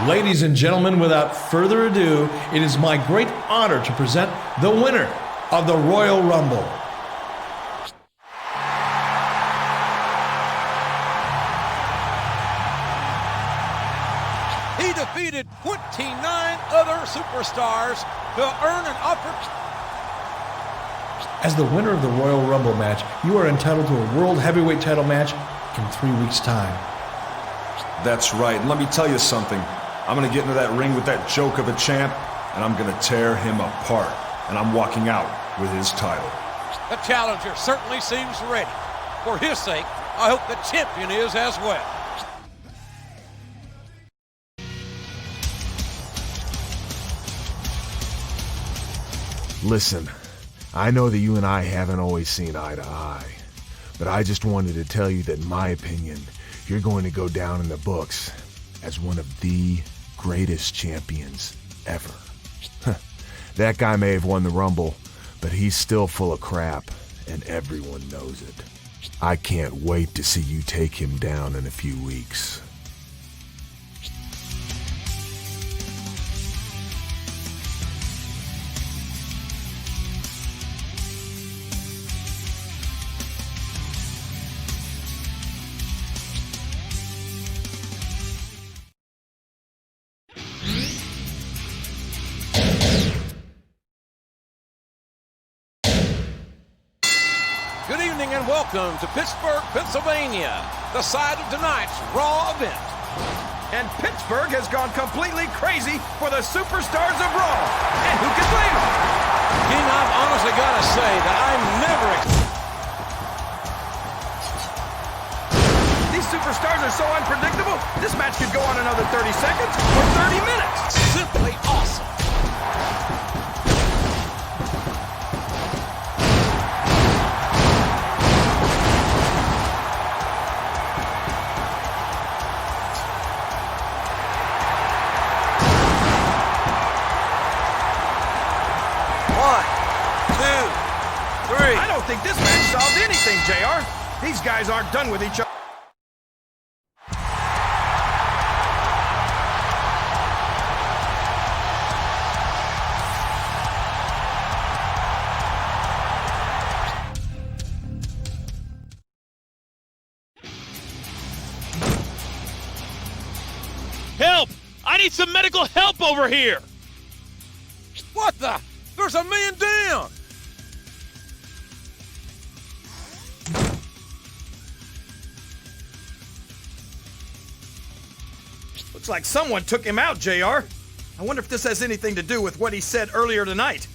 Ladies and gentlemen, without further ado, it is my great honor to present the winner of the Royal Rumble. He defeated 29 other superstars to earn an opportunity. As the winner of the Royal Rumble match, you are entitled to a World Heavyweight title match in 3 weeks' time. That's right, and let me tell you something. I'm gonna get into that ring with that joke of a champ, and I'm gonna tear him apart. And I'm walking out with his title. The challenger certainly seems ready. For his sake, I hope the champion is as well. Listen, I know that you and I haven't always seen eye to eye, but I just wanted to tell you that in my opinion, you're going to go down in the books as one of the greatest champions ever. That guy may have won the Rumble, but he's still full of crap, and everyone knows it. I can't wait to see you take him down in a few weeks. Good evening and welcome to Pittsburgh, Pennsylvania, the site of tonight's Raw event. And Pittsburgh has gone completely crazy for the superstars of Raw. And who can blame them? King, I've honestly got to say that I'm never... These superstars are so unpredictable, this match could go on another 30 seconds or 30 minutes. Simply awesome. I don't think this match solved anything, JR. These guys aren't done with each other. Help! I need some medical help over here! What the? There's a man down! Looks like someone took him out, JR. I wonder if this has anything to do with what he said earlier tonight.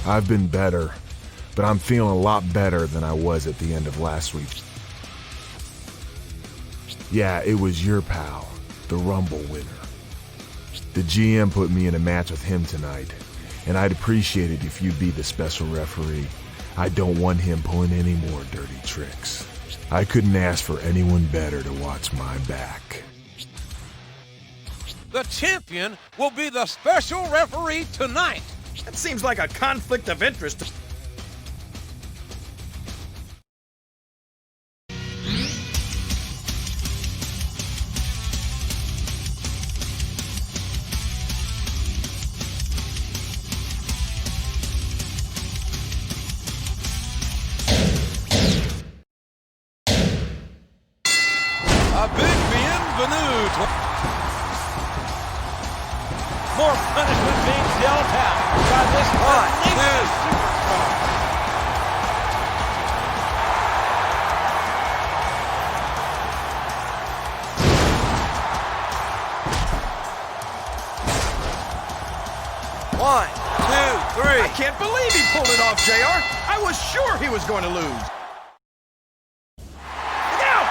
I've been better, but I'm feeling a lot better than I was at the end of last week. Yeah, it was your pal, the Rumble winner. The GM put me in a match with him tonight, and I'd appreciate it if you'd be the special referee. I don't want him pulling any more dirty tricks. I couldn't ask for anyone better to watch my back. The champion will be the special referee tonight. That seems like a conflict of interest. A big bienvenue. More punishment being dealt out by this tenacious superstar. One, two, three. I can't believe he pulled it off, JR. I was sure he was going to lose. Look out!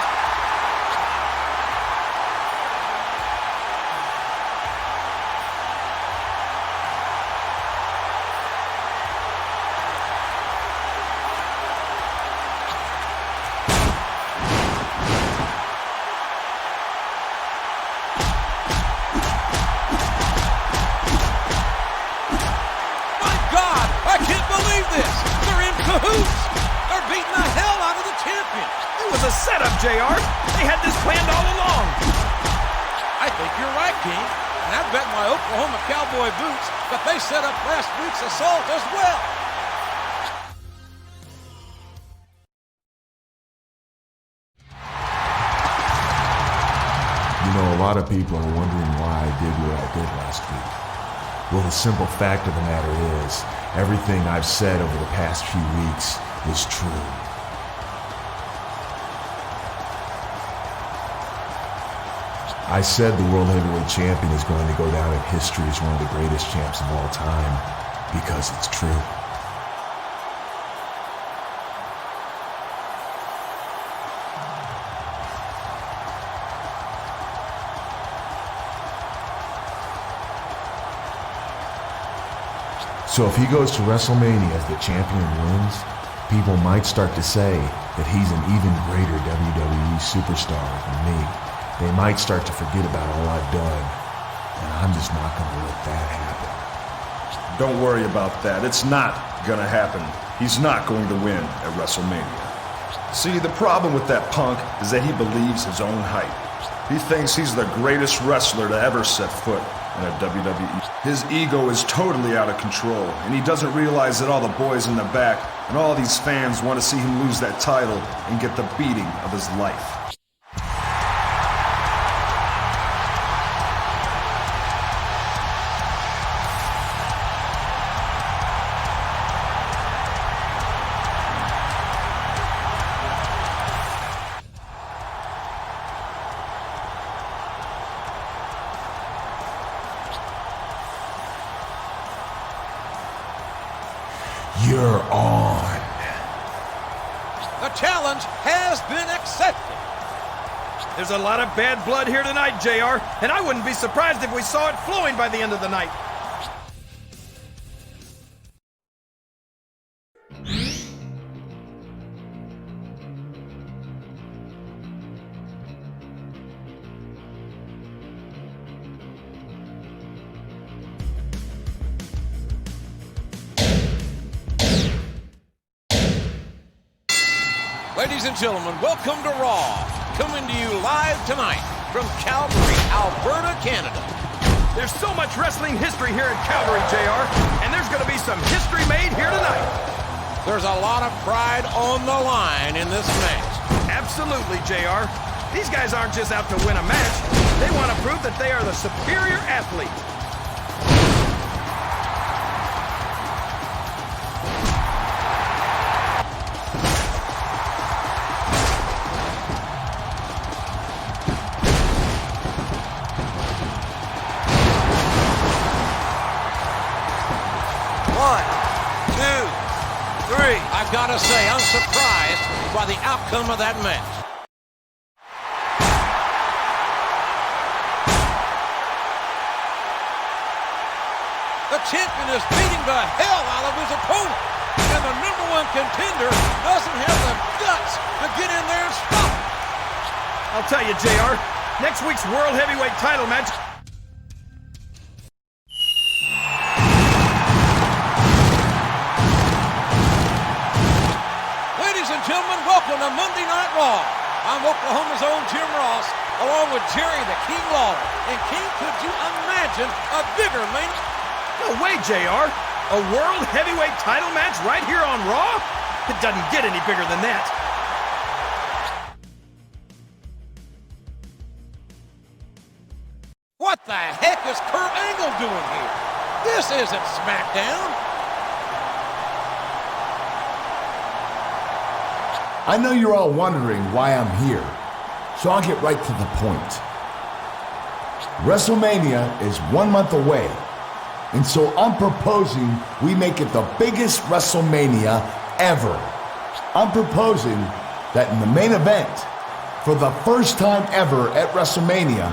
JR. They had this planned all along. I think you're right, King. And I bet my Oklahoma Cowboy boots that they set up last week's assault as well. You know, a lot of people are wondering why I did what I did last week. Well, the simple fact of the matter is, everything I've said over the past few weeks is true. I said the World Heavyweight Champion is going to go down in history as one of the greatest champs of all time, because it's true. So if he goes to Wrestlemania as the champion and wins, people might start to say that he's an even greater WWE superstar than me. They might start to forget about all I've done, and I'm just not going to let that happen. Don't worry about that. It's not gonna happen. He's not going to win at WrestleMania. See, the problem with that punk is that he believes his own hype. He thinks he's the greatest wrestler to ever set foot in a WWE. His ego is totally out of control, and he doesn't realize that all the boys in the back and all these fans want to see him lose that title and get the beating of his life. You're on. The challenge has been accepted. There's a lot of bad blood here tonight, JR, and I wouldn't be surprised if we saw it flowing by the end of the night. Ladies and gentlemen, welcome to Raw. Coming to you live tonight from Calgary, Alberta, Canada. There's so much wrestling history here at Calgary, JR, and there's going to be some history made here tonight. There's a lot of pride on the line in this match. Absolutely, JR. These guys aren't just out to win a match. They want to prove that they are the superior athlete. I've got to say, I'm surprised by the outcome of that match. The champion is beating the hell out of his opponent, and the #1 contender doesn't have the guts to get in there and stop him. I'll tell you, JR, next week's World Heavyweight title match. Gentlemen, welcome to Monday Night Raw. I'm Oklahoma's own Jim Ross, along with Jerry the King Lawler. And King, could you imagine a bigger main? No way, JR. A World Heavyweight title match right here on Raw? It doesn't get any bigger than that. What the heck is Kurt Angle doing here? This isn't SmackDown. I know you're all wondering why I'm here, so I'll get right to the point. WrestleMania is 1 month away, and so I'm proposing we make it the biggest WrestleMania ever. I'm proposing that in the main event, for the first time ever at WrestleMania,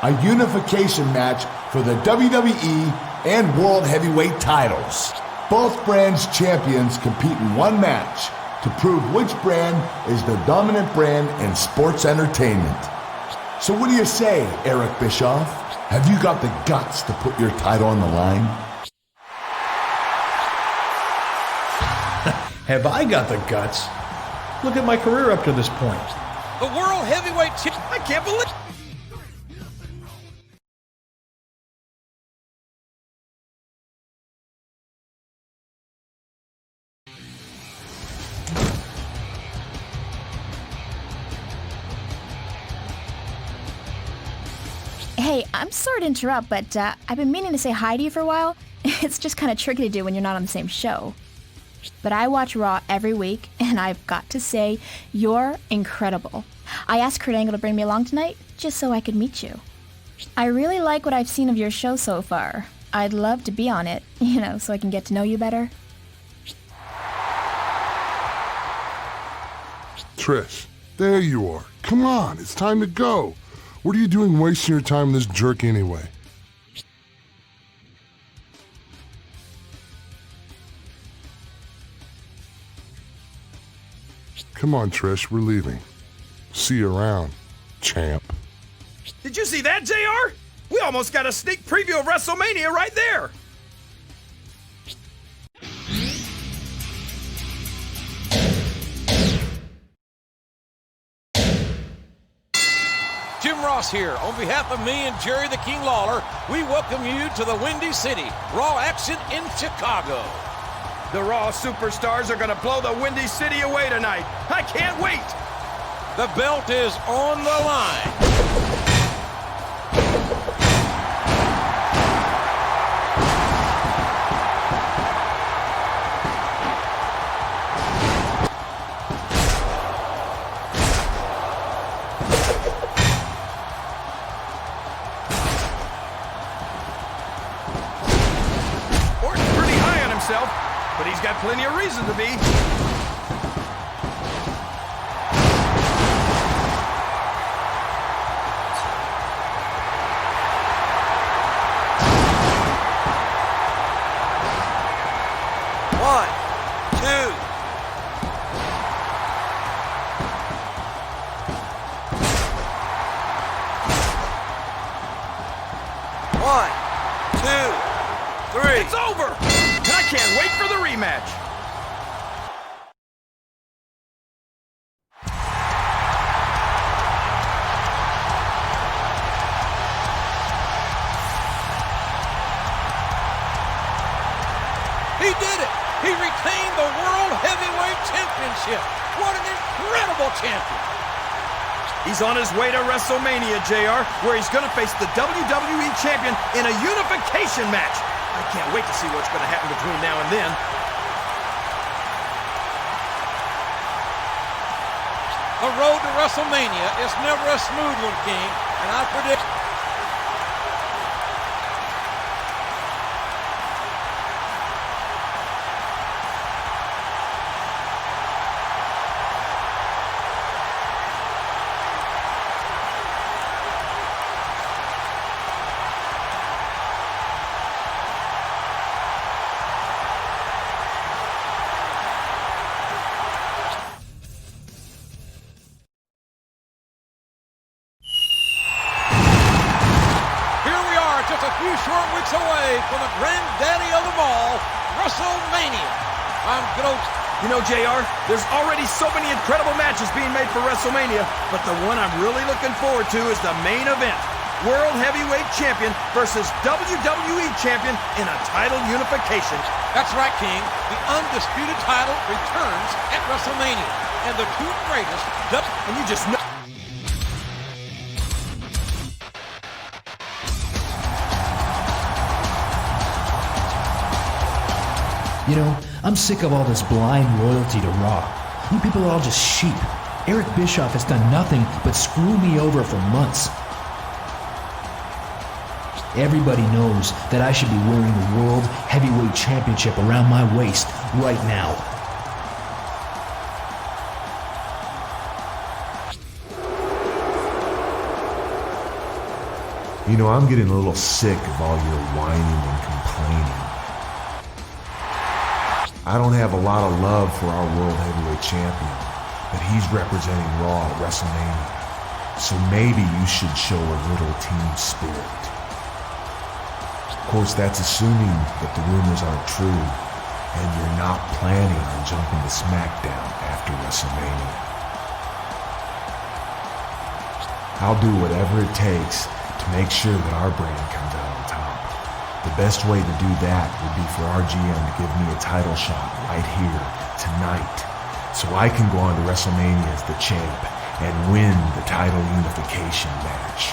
a unification match for the WWE and World Heavyweight titles. Both brands' champions compete in one match to prove which brand is the dominant brand in sports entertainment. So what do you say, Eric Bischoff? Have you got the guts to put your title on the line? Have I got the guts? Look at my career up to this point. the World Heavyweight Champion. I can't believe. Hey, I'm sorry to interrupt, but I've been meaning to say hi to you for a while. It's just kind of tricky to do when you're not on the same show. But I watch Raw every week, and I've got to say, you're incredible. I asked Kurt Angle to bring me along tonight, just so I could meet you. I really like what I've seen of your show so far. I'd love to be on it, so I can get to know you better. Trish, there you are. Come on, it's time to go. What are you doing wasting your time with this jerk anyway? Come on, Trish, we're leaving. See you around, champ. Did you see that, JR? We almost got a sneak preview of WrestleMania right there. Jim Ross here. On behalf of me and Jerry the King Lawler, we welcome you to the Windy City. Raw action in Chicago. The Raw superstars are going to blow the Windy City away tonight. I can't wait. The belt is on the line. But he's got plenty of reason to be. One, two. One, two, three. It's over! I can't wait for the rematch. He did it! He retained the World Heavyweight Championship. What an incredible champion! He's on his way to WrestleMania, JR, where he's going to face the WWE Champion in a unification match. I can't wait to see what's going to happen between now and then. The road to WrestleMania is never a smooth one, King, and I predict... short weeks away from the granddaddy of them all, WrestleMania. You know, JR, there's already so many incredible matches being made for WrestleMania, but the one I'm really looking forward to is the main event. World Heavyweight Champion versus WWE Champion in a title unification. That's right, King. The undisputed title returns at WrestleMania. And the two greatest... And you just know... You know, I'm sick of all this blind loyalty to Raw. You people are all just sheep. Eric Bischoff has done nothing but screw me over for months. Everybody knows that I should be wearing the World Heavyweight Championship around my waist right now. You know, I'm getting a little sick of all your whining and complaining. I don't have a lot of love for our World Heavyweight Champion, but he's representing Raw at WrestleMania. So maybe you should show a little team spirit. Of course, that's assuming that the rumors aren't true, and you're not planning on jumping to SmackDown after WrestleMania. I'll do whatever it takes to make sure that our brand comes out on top. The best way to do that would be for our GM to give me a title shot right here, tonight, so I can go on to WrestleMania as the champ and win the title unification match.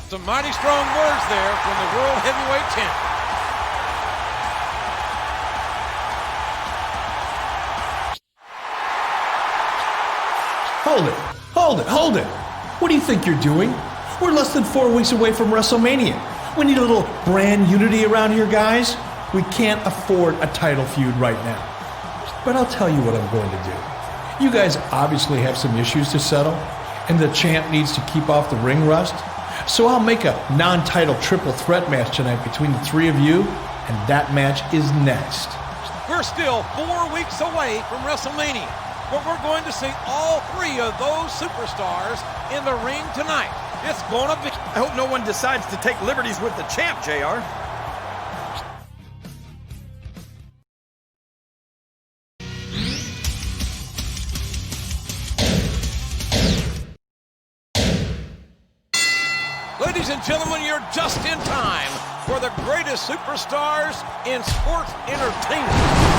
Some mighty strong words there from the World Heavyweight Champion. Hold it, hold it, hold it. What do you think you're doing? We're less than 4 weeks away from WrestleMania. We need a little brand unity around here, guys. We can't afford a title feud right now. But I'll tell you what I'm going to do. You guys obviously have some issues to settle, and the champ needs to keep off the ring rust. So I'll make a non-title triple threat match tonight between the three of you, and that match is next. We're still 4 weeks away from WrestleMania, but we're going to see all three of those superstars in the ring tonight. It's going to be... I hope no one decides to take liberties with the champ, JR. Ladies and gentlemen, you're just in time for the greatest superstars in sports entertainment.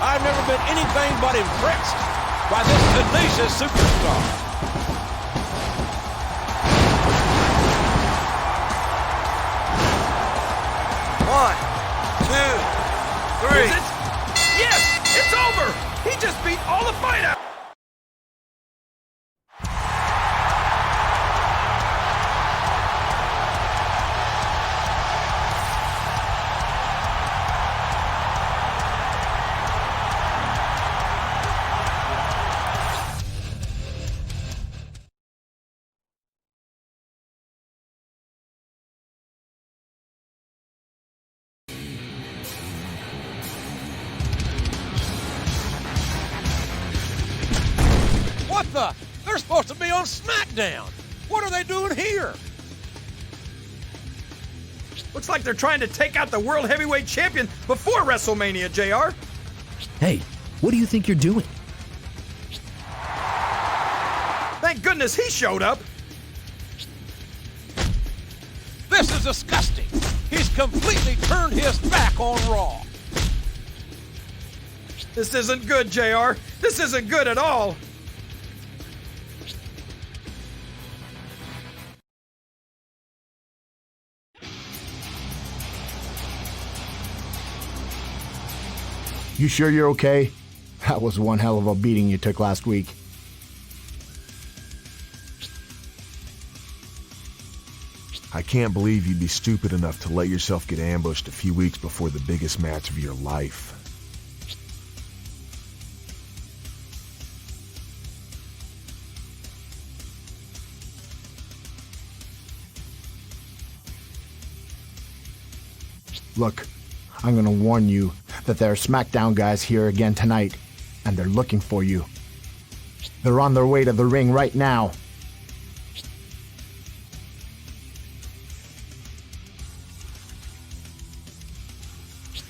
I've never been anything but impressed by this tenacious superstar. One, two, three. Is it? Yes, it's over. He just beat all the fight out. What the? They're supposed to be on SmackDown. What are they doing here? Looks like they're trying to take out the World Heavyweight Champion before WrestleMania, JR. Hey, what do you think you're doing? Thank goodness he showed up. This is disgusting. He's completely turned his back on Raw. This isn't good, JR. This isn't good at all. You sure you're okay? That was one hell of a beating you took last week. I can't believe you'd be stupid enough to let yourself get ambushed a few weeks before the biggest match of your life. Look, I'm gonna warn you that there are SmackDown guys here again tonight, and they're looking for you. They're on their way to the ring right now.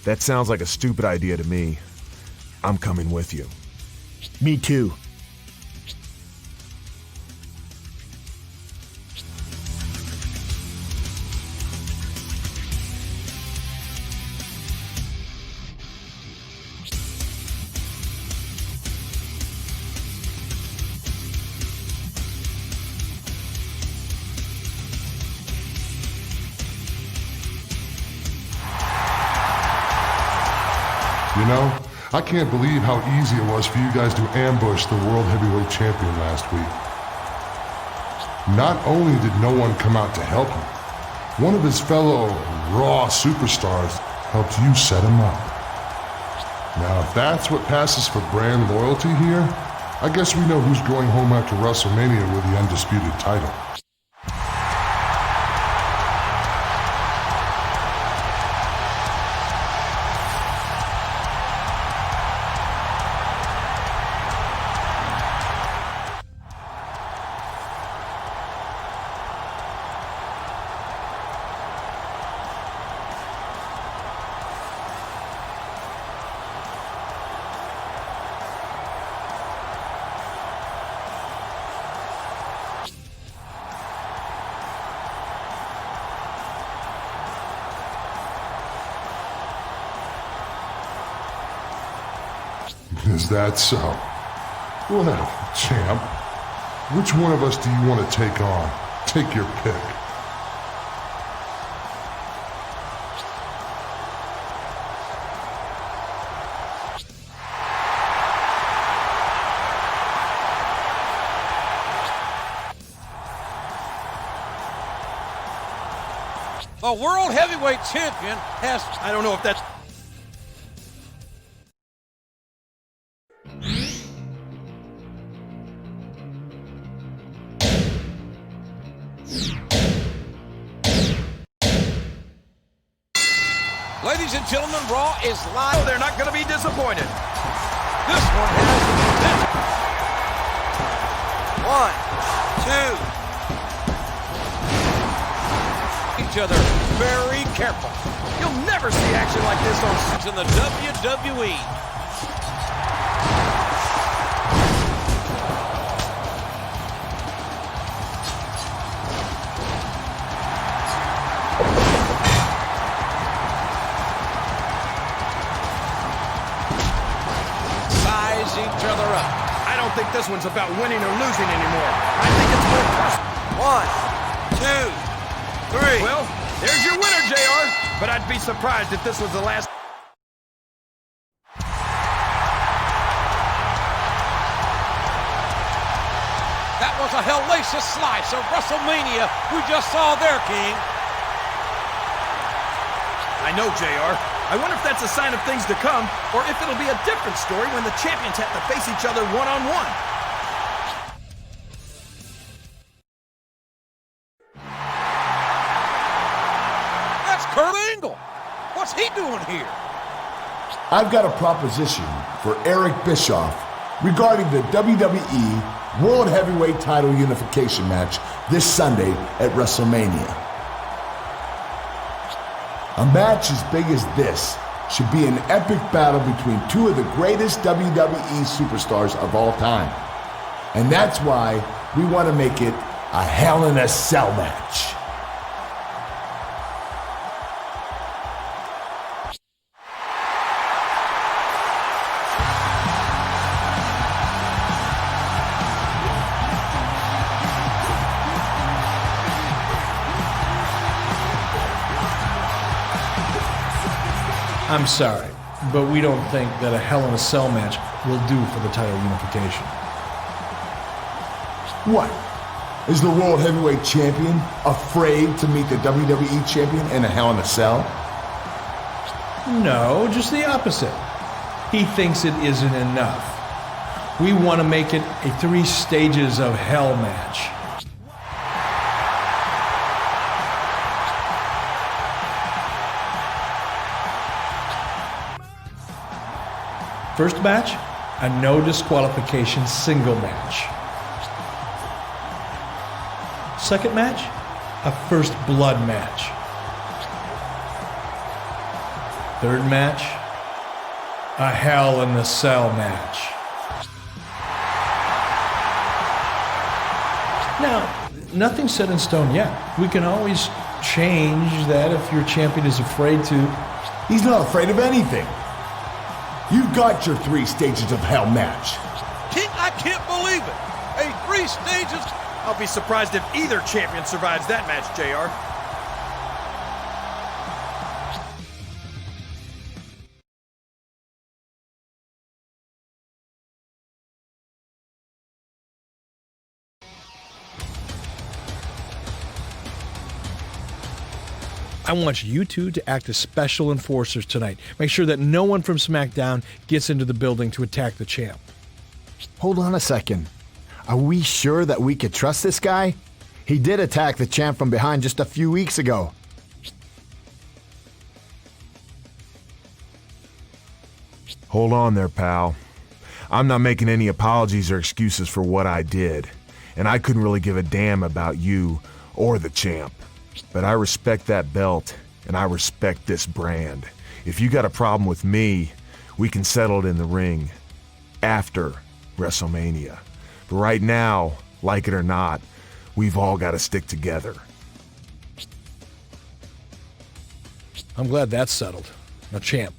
That sounds like a stupid idea to me. I'm coming with you. Me too. You know, I can't believe how easy it was for you guys to ambush the World Heavyweight Champion last week. Not only did no one come out to help him, one of his fellow Raw superstars helped you set him up. Now, if that's what passes for brand loyalty here, I guess we know who's going home after WrestleMania with the undisputed title. Is that so? Well, champ, which one of us do you want to take on? Take your pick. The World Heavyweight Champion has... I don't know if that's... Ladies and gentlemen, Raw is live. Oh, they're not going to be disappointed. This one has potential. 1, 2. Each other very careful. You'll never see action like this on in the WWE. Each other up. I don't think this one's about winning or losing anymore. I think it's more personal. 1, 2, 3. Well, there's your winner, JR. But I'd be surprised if this was the last. That was a hellacious slice of WrestleMania we just saw there, King. I know, JR. I wonder if that's a sign of things to come, or if it'll be a different story when the champions have to face each other one-on-one. That's Kurt Angle. What's he doing here? I've got a proposition for Eric Bischoff regarding the WWE World Heavyweight Title Unification match this Sunday at WrestleMania. A match as big as this should be an epic battle between two of the greatest WWE superstars of all time. And that's why we want to make it a Hell in a Cell match. I'm sorry, but we don't think that a Hell in a Cell match will do for the title unification. What? Is the World Heavyweight Champion afraid to meet the WWE Champion in a Hell in a Cell? No, just the opposite. He thinks it isn't enough. We want to make it a 3 stages of hell match. First match, a no disqualification single match. Second match, a first blood match. Third match, a Hell in the Cell match. Now, nothing's set in stone yet. We can always change that if your champion is afraid to. He's not afraid of anything. You've got your 3 stages of hell match. King, I can't believe it. A 3 stages. I'll be surprised if either champion survives that match, JR. I want you two to act as special enforcers tonight. Make sure that no one from SmackDown gets into the building to attack the champ. Hold on a second. Are we sure that we could trust this guy? He did attack the champ from behind just a few weeks ago. Hold on there, pal. I'm not making any apologies or excuses for what I did, and I couldn't really give a damn about you or the champ. But I respect that belt, and I respect this brand. If you got a problem with me, we can settle it in the ring after WrestleMania. But right now, like it or not, we've all got to stick together. I'm glad that's settled. Now, champ,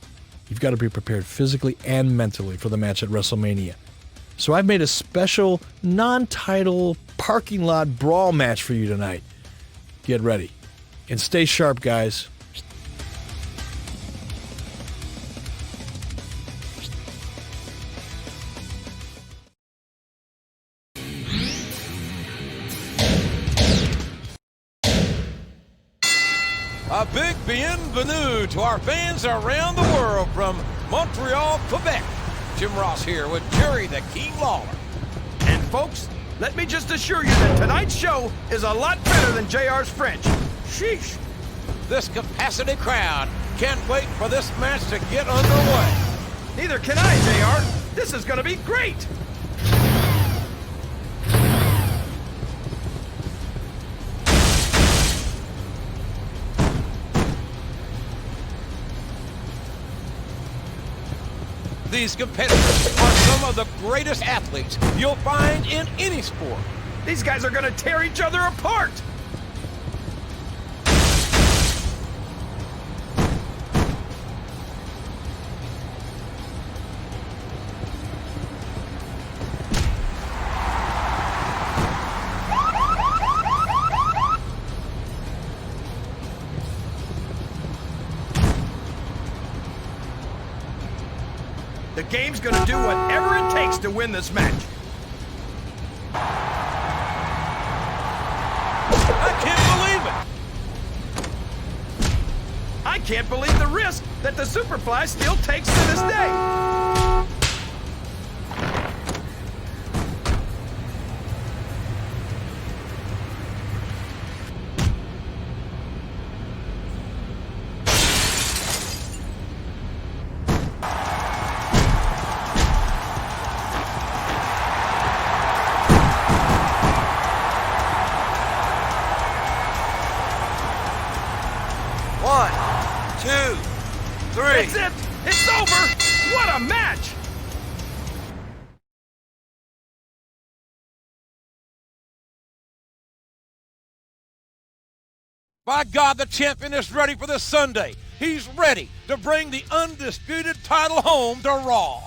you've got to be prepared physically and mentally for the match at WrestleMania. So I've made a special, non-title parking lot brawl match for you tonight. Get ready. And stay sharp, guys. A big bienvenue to our fans around the world from Montreal, Quebec. Jim Ross here with Jerry the King Lawler. And folks, let me just assure you that tonight's show is a lot better than JR's French. Sheesh. This capacity crowd can't wait for this match to get underway. Neither can I, JR. This is going to be great. These competitors are some of the greatest athletes you'll find in any sport. These guys are going to tear each other apart. The game's gonna do whatever it takes to win this match. I can't believe it! I can't believe the risk that the Superfly still takes to this day. That's it! It's over! What a match! By God, the champion is ready for this Sunday. He's ready to bring the undisputed title home to Raw.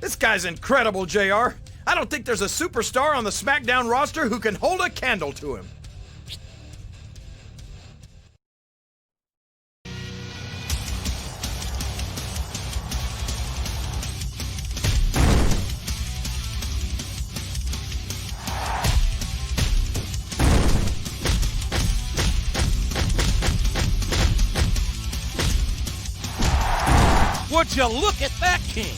This guy's incredible, JR. I don't think there's a superstar on the SmackDown roster who can hold a candle to him. Would you look at that, King?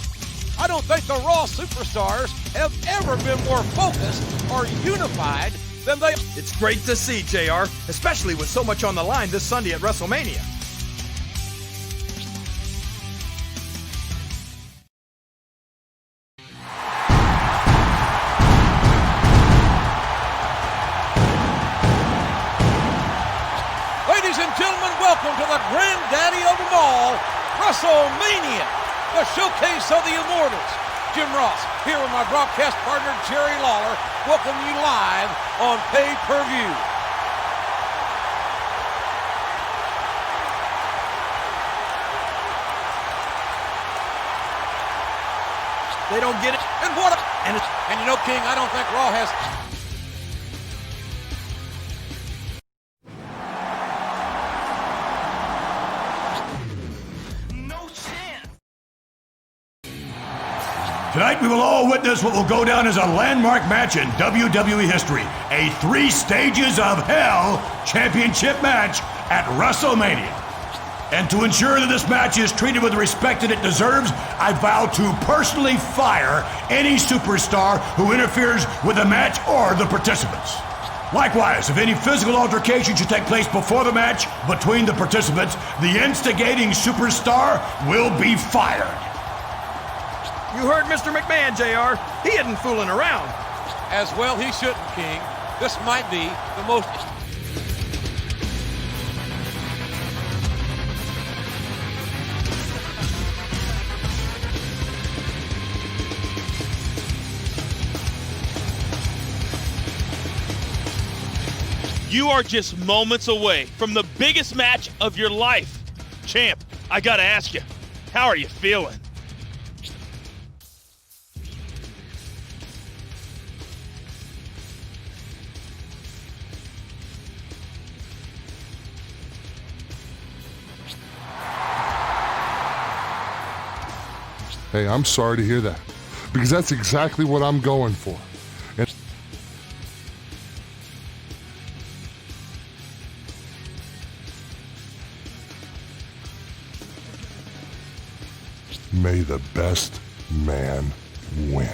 I don't think the Raw superstars have ever been more focused or unified than they... It's great to see, JR, especially with so much on the line this Sunday at WrestleMania. Ladies and gentlemen, welcome to the granddaddy of them all, WrestleMania, the showcase of the immortals. Jim Ross, here with my broadcast partner, Jerry Lawler, welcome you live on pay-per-view. They don't get it. And what a... And you know, King, I don't think Raw has... Tonight we will all witness what will go down as a landmark match in WWE history. A 3 Stages of Hell championship match at WrestleMania. And to ensure that this match is treated with the respect that it deserves, I vow to personally fire any superstar who interferes with the match or the participants. Likewise, if any physical altercation should take place before the match between the participants, the instigating superstar will be fired. You heard Mr. McMahon, JR. He isn't fooling around. As well he shouldn't, King. This might be the most... You are just moments away from the biggest match of your life. Champ, I gotta ask you, how are you feeling? Hey, I'm sorry to hear that, because that's exactly what I'm going for. And may the best man win.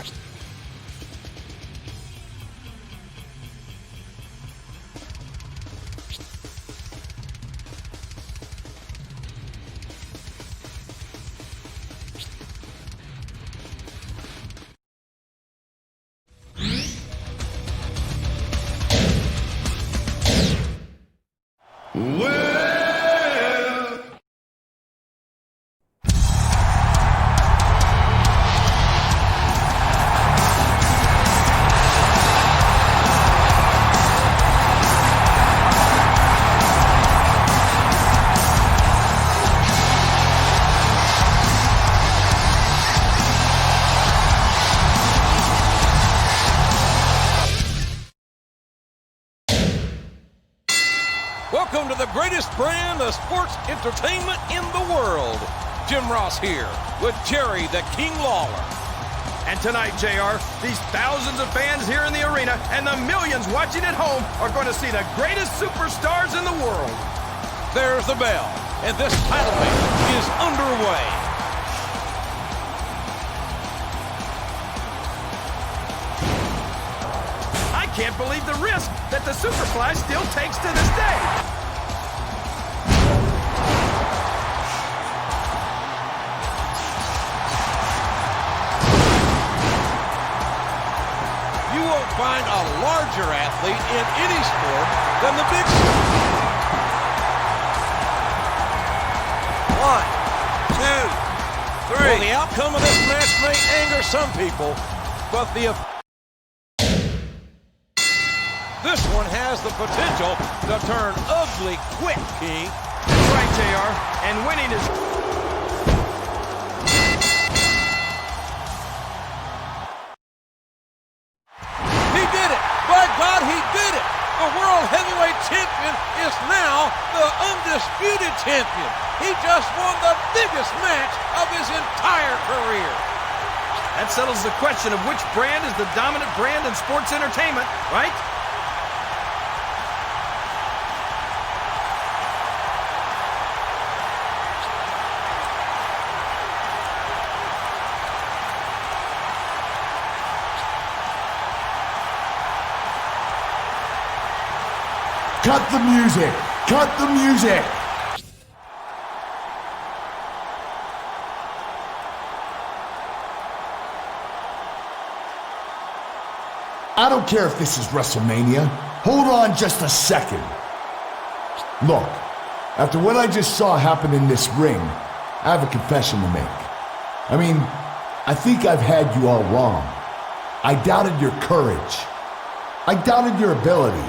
Welcome to the greatest brand of sports entertainment in the world. Jim Ross here with Jerry the King Lawler. And tonight, JR, these thousands of fans here in the arena and the millions watching at home are going to see the greatest superstars in the world. There's the bell, and this title match is underway. I can't believe the risk that the Superfly still takes to this day. You won't find a larger athlete in any sport than the Big Show. 1, 2, 3. Well, the outcome of this match may anger some people, but this one has the potential to turn ugly quick, King. That's right, JR. And winning is... He did it! By God, he did it! The World Heavyweight Champion is now the undisputed champion. He just won the biggest match of his entire career. That settles the question of which brand is the dominant brand in sports entertainment, right? Cut the music! Cut the music! I don't care if this is WrestleMania. Hold on just a second. Look, after what I just saw happen in this ring, I have a confession to make. I mean, I think I've had you all wrong. I doubted your courage. I doubted your ability.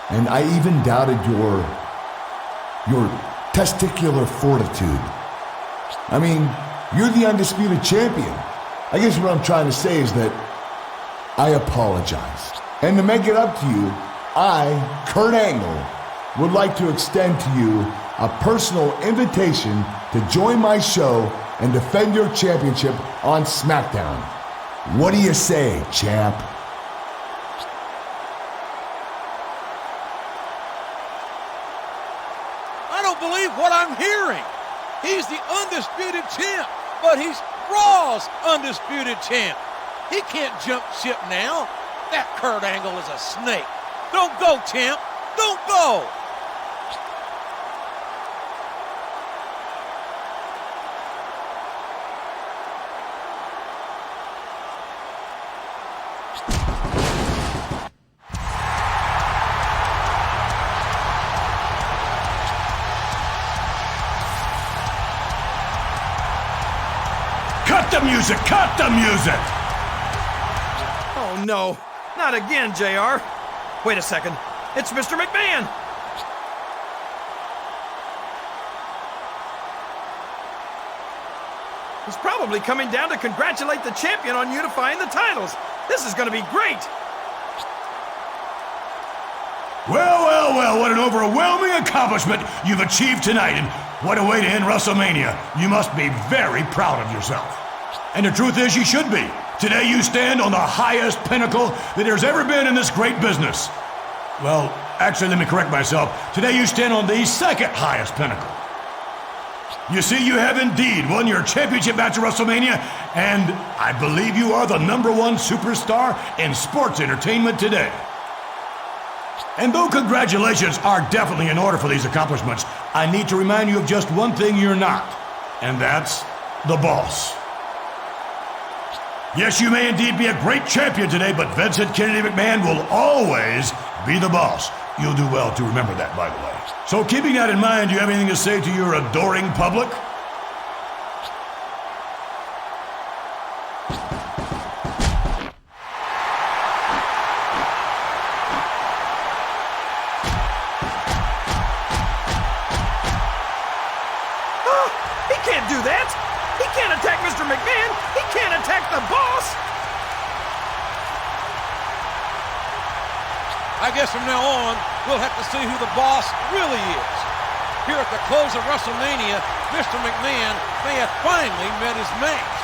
And I even doubted your testicular fortitude. I mean, you're the undisputed champion. I guess what I'm trying to say is that I apologize. And to make it up to you, I, Kurt Angle, would like to extend to you a personal invitation to join my show and defend your championship on SmackDown. What do you say, champ? I don't believe what I'm hearing. He's the undisputed champ, but he's Raw's undisputed champ. He can't jump ship now. That Kurt Angle is a snake. Don't go, champ. Don't go. Cut the music! Cut the music! Oh no, not again, JR. Wait a second, it's Mr. McMahon. He's probably coming down to congratulate the champion on unifying the titles. This is going to be great. Well, well, well, what an overwhelming accomplishment you've achieved tonight, and what a way to end WrestleMania. You must be very proud of yourself. And the truth is, you should be. Today you stand on the highest pinnacle that there's ever been in this great business. Well, actually, let me correct myself. Today you stand on the second highest pinnacle. You see, you have indeed won your championship match at WrestleMania, and I believe you are the #1 superstar in sports entertainment today. And though congratulations are definitely in order for these accomplishments, I need to remind you of just one thing you're not, and that's the boss. Yes, you may indeed be a great champion today, but Vincent Kennedy McMahon will always be the boss. You'll do well to remember that, by the way. So keeping that in mind, do you have anything to say to your adoring public? He can't do that. He can't attack Mr. McMahon. He can't attack the boss. I guess from now on, we'll have to see who the boss really is. Here at the close of WrestleMania, Mr. McMahon may have finally met his match.